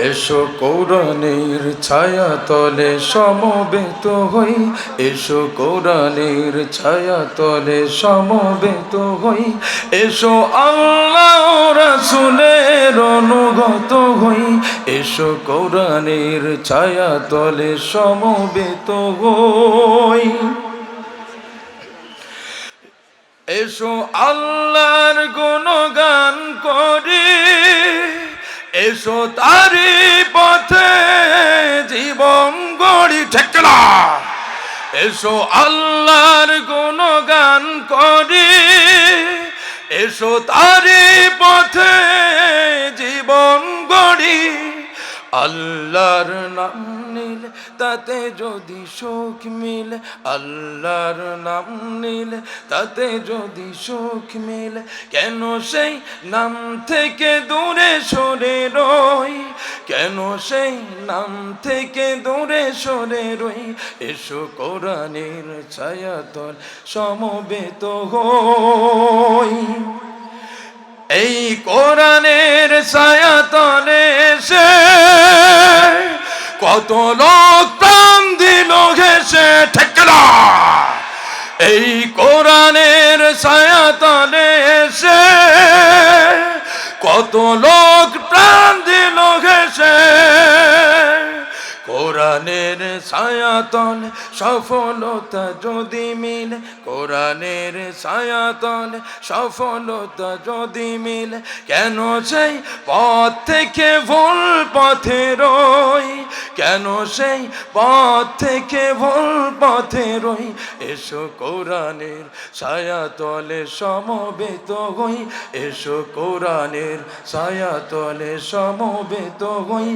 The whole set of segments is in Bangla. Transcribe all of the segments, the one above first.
এসো কোরআনের ছায়া তলে সমবেত হই, এসো কোরআনের ছায়া তলে সমবেত হই, এসো আল্লাহ রাসূলের অনুগত হই, এসো কোরআনের ছায়া তলে সমবেত হই। এসো আল্লাহর গুণগান করি, এসো তারি পথে জীবন গড়ি, ঠিক না? এসো আল্লাহর গুণগান করি, এসো তারি পথে জীবন গড়ি। আল্লাহর নাম নিলে তাতে যদি সুখ মিলে, আল্লাহর নাম নিলে তাতে যদি সুখ মিলে, কেন সেই নাম থেকে দূরে সরে রই, কেন সেই নাম থেকে দূরে সরে রই। এসো কোরআনের ছায়াতল সমবেত হই, এই কোরআনের ছায়াতলে এসে কত লোক প্রাণ দিল ঘেঁষে, ঠিক না? এই কোরআনের ছায়াতলে এসে কত লোক প্রাণ দিল ঘেঁষে। কোরআনের ছায়াতলে সফলতা যদি মিলে, কোরআনের ছায়াতলে সফলতা যদি মিলে, কেন সেই পথ থেকে ভুল পথে রই, কেন সেই পথ থেকে ভুল পথে রই। এসো কোরআনের ছায়াতলে সমবেত হই, এসো কোরআনের ছায়াতলে সমবেত হই,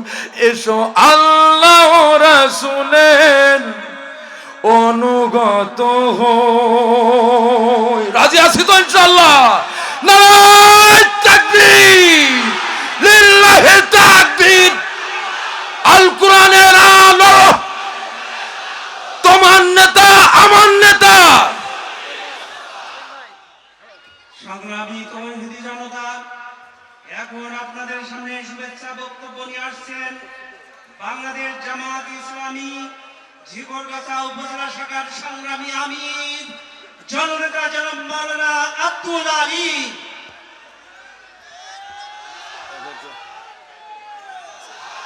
এসো আল্লাহ রাসূলের অনুগত হই। রাজি আছি তো ইনশাআল্লাহ? নারায়ে তাকবীর, লিল্লাহি তাকবীর। আল কোরআনের আলো, তোমার নেতা আমার নেতা। সংগ্রামী তৌহিদি জনতা, এখন আপনাদের সামনে শুভেচ্ছা বক্তব্য নিয়ে আসছেন বাংলাদেশ জামাত ইসলামী ঝিকরগাছা উপজেলা শাখার সংগ্রামী আমির জননেতা জনাব মাওলানা আব্দুল আলী।